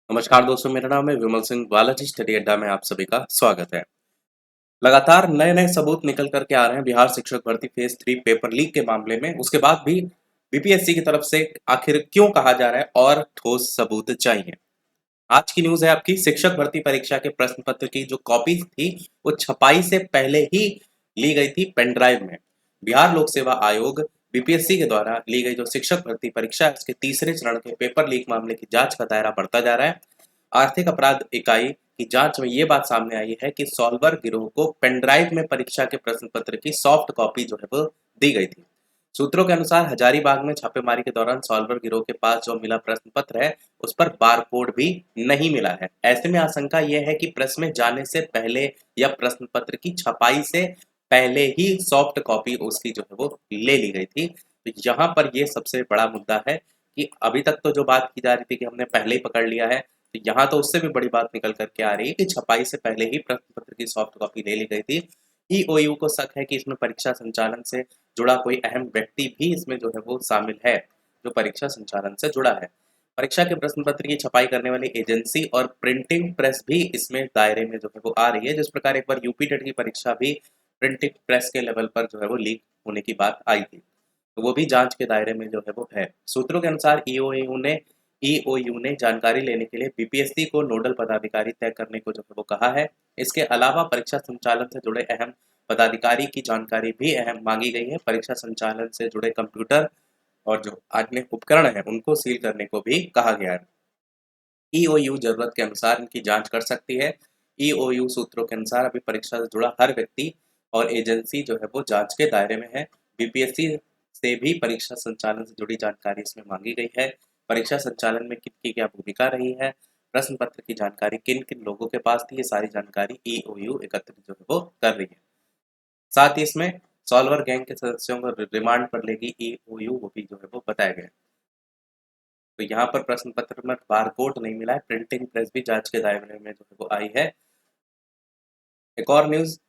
नमस्कार दोस्तों, मेरा नाम है विमल सिंह। बालाजी स्टडी अड्डा में आप सभी का स्वागत है। लगातार नए नए सबूत निकल करके आ रहे हैं बिहार शिक्षक भर्ती फेज 3 पेपर लीक के मामले में। उसके बाद भी बीपीएससी की तरफ से आखिर क्यों कहा जा रहा है और ठोस सबूत चाहिए। आज की न्यूज है आपकी, शिक्षक भर्ती परीक्षा के प्रश्न पत्र की जो कॉपी थी वो छपाई से पहले ही ली गई थी पेन ड्राइव में। बिहार लोक सेवा आयोग बीपीएससी के द्वारा ली गई जो शिक्षक भर्ती परीक्षा है उसके तीसरे चरण के पेपर लीक मामले की जांच का दायरा बढ़ता जा रहा है। आर्थिक अपराध इकाई की जांच में ये बात सामने आई है कि सॉल्वर गिरोह को पेनड्राइव में परीक्षा के प्रश्न पत्र की सॉफ्ट कॉपी जो है वो दी गई थी। सूत्रों के अनुसार हजारीबाग में छापेमारी के दौरान सॉल्वर गिरोह के पास जो मिला प्रश्न पत्र है उस पर बारकोड भी नहीं मिला है। ऐसे में आशंका यह है कि प्रेस में जाने से पहले या प्रश्न पत्र की छपाई से पहले ही सॉफ्ट कॉपी उसकी जो है वो ले ली गई थी। तो यहाँ पर ये सबसे बड़ा मुद्दा है कि अभी तक तो जो बात की जा रही थी कि हमने पहले ही पकड़ लिया है, तो यहाँ तो उससे भी बड़ी बात निकल करके आ रही है कि छपाई से पहले ही प्रश्न पत्र की सॉफ्ट कॉपी ले ली गई थी। ईओयू को शक है कि इसमें परीक्षा संचालन से जुड़ा कोई अहम व्यक्ति भी इसमें जो है वो शामिल है, जो परीक्षा संचालन से जुड़ा है। परीक्षा के प्रश्न पत्र की छपाई करने वाली एजेंसी और प्रिंटिंग प्रेस भी इसमें दायरे में जो है वो आ रही है। जिस प्रकार एक बार यूपी टेट की परीक्षा भी प्रिंटिंग प्रेस के लेवल पर जो है वो लीक होने की बात आई थी, तो वो भी जांच के दायरे में जो है वो है। सूत्रों के अनुसार ईओयू ने जानकारी लेने के लिए बीपीएससी को नोडल पदाधिकारी तय करने को जो है वो कहा है। इसके अलावा परीक्षा संचालन से जुड़े अहम पदाधिकारी की जानकारी भी अहम मांगी गई है। परीक्षा संचालन से जुड़े कंप्यूटर और जो अन्य उपकरण है उनको सील करने को भी कहा गया है। ईओयू जरूरत के अनुसार इनकी जांच कर सकती है। ईओयू सूत्रों के अनुसार अभी परीक्षा से जुड़ा हर व्यक्ति और एजेंसी जो है वो जांच के दायरे में है। बीपीएससी से भी परीक्षा संचालन से जुड़ी जानकारी इसमें मांगी गई है। परीक्षा संचालन में किनकी क्या भूमिका रही है, प्रश्न पत्र की जानकारी किन किन लोगों के पास थी, ये सारी जानकारी ईओयू एकत्रित जो है वो कर रही है। साथ ही इसमें सॉल्वर गैंग के सदस्यों को रिमांड पर लेगी ईओयू, वो भी जो है वो बताया गया। तो यहाँ पर प्रश्न पत्र में बारकोड नहीं मिला है। प्रिंटिंग प्रेस भी जांच के दायरे में जो है वो आई है। एक और न्यूज,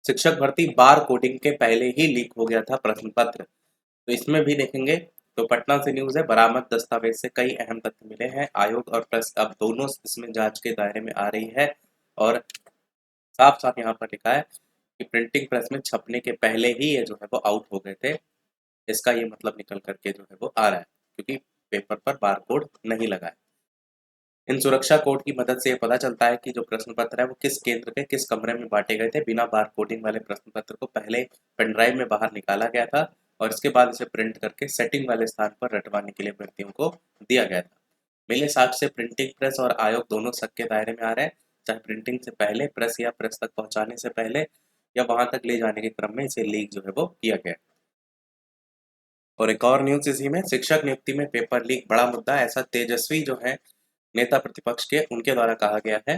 शिक्षक भर्ती बार कोडिंग के पहले ही लीक हो गया था प्रश्न पत्र, तो इसमें भी देखेंगे। तो पटना से न्यूज है, बरामद दस्तावेज से कई अहम तथ्य मिले हैं। आयोग और प्रेस अब दोनों इसमें जांच के दायरे में आ रही है। और साफ साफ यहाँ पर लिखा है कि प्रिंटिंग प्रेस में छपने के पहले ही ये जो है वो आउट हो गए थे। इसका ये मतलब निकल करके जो है वो आ रहा है, क्योंकि पेपर पर बारकोड नहीं लगा है। इन सुरक्षा कोड की मदद से ये पता चलता है कि जो प्रश्न पत्र है वो किस केंद्र के किस कमरे में बांटे गए थे। बिना बार कोडिंग वाले प्रश्न पत्र को पहले पेन ड्राइव में बाहर निकाला गया था और इसके बाद इसे प्रिंट करके सेटिंग वाले स्थान पर रटवाने के लिए व्यक्तियों को दिया गया था। मिले साक्ष्य से प्रिंटिंग प्रेस और आयोग दोनों शक के दायरे में आ रहे हैं, चाहे प्रिंटिंग से पहले, प्रेस या प्रेस तक पहुंचाने से पहले या वहां तक ले जाने के क्रम में इसे लीक जो है वो किया गया। और एक और न्यूज इसी में, शिक्षक नियुक्ति में पेपर लीक बड़ा मुद्दा, ऐसा तेजस्वी जो है नेता प्रतिपक्ष के उनके द्वारा कहा गया है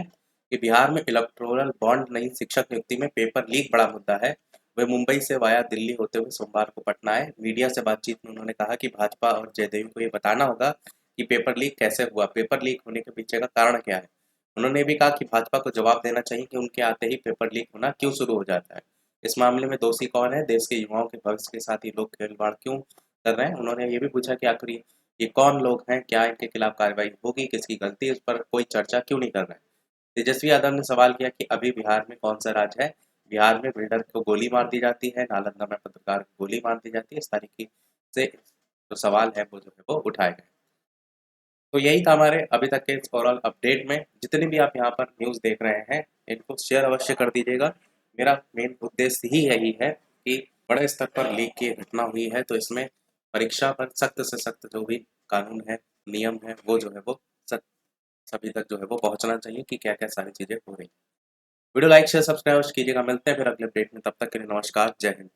कि बिहार में इलेक्टोरल बॉन्ड नहीं, शिक्षक नियुक्ति में पेपर लीक बड़ा मुद्दा है। वे मुंबई से वाया दिल्ली होते हुए सोमवार को पटना आए। मीडिया से बातचीत में उन्होंने कहा कि भाजपा और जदयू को ये बताना होगा कि पेपर लीक कैसे हुआ, पेपर लीक होने के पीछे का कारण क्या है। उन्होंने भी कहा कि भाजपा को जवाब देना चाहिए कि उनके आते ही पेपर लीक होना क्यों शुरू हो जाता है। इस मामले में दोषी कौन है, देश के युवाओं के भविष्य के साथ ये लोग खिलवाड़ क्यों कर रहे हैं। उन्होंने ये भी पूछा कि आखिर ये कौन लोग हैं, क्या इनके खिलाफ कार्रवाई होगी, किसकी गलती है, इस पर कोई चर्चा क्यों नहीं कर रहे हैं। तेजस्वी यादव ने सवाल किया कि अभी बिहार में कौन सा राज है, बिहार में बिल्डर को गोली मार दी जाती है, नालंदा में पत्रकार को गोली मार दी जाती है, इस तरीके से जो सवाल है वो जो है वो उठाए गए। तो यही था हमारे अभी तक के इस ओवरऑल अपडेट में। जितने भी आप यहाँ पर न्यूज़ देख रहे हैं इनको शेयर अवश्य कर दीजिएगा। मेरा मेन उद्देश्य ही यही है कि बड़े स्तर पर लीक की घटना हुई है, तो इसमें परीक्षा पर सख्त से सख्त जो भी कानून है, नियम है, वो जो है वो सभी तक जो है वो पहुंचना चाहिए कि क्या क्या सारी चीज़ें हो रही हैं। वीडियो लाइक शेयर सब्सक्राइब कीजिएगा। मिलते हैं फिर अगले अपडेट में, तब तक के लिए नमस्कार, जय हिंद।